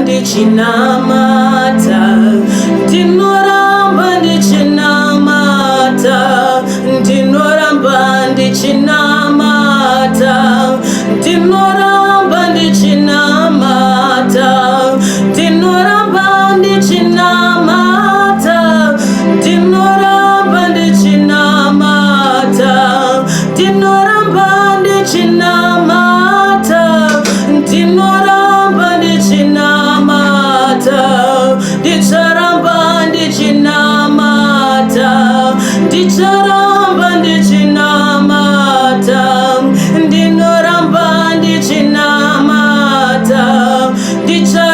ndichinamata, ndinoramba ndichinamata, ndinoramba ndichinamata, ndinoramba ndichinamata, ndinoramba ndichinamata, ndinoramba ndichinamata, ndinoramba ndichinamata, ndinoramba ndichinamata, ndicharamba ndichinamata, ndicharamba ndichinamata, ndinoramba ndichinamata, ndicharamba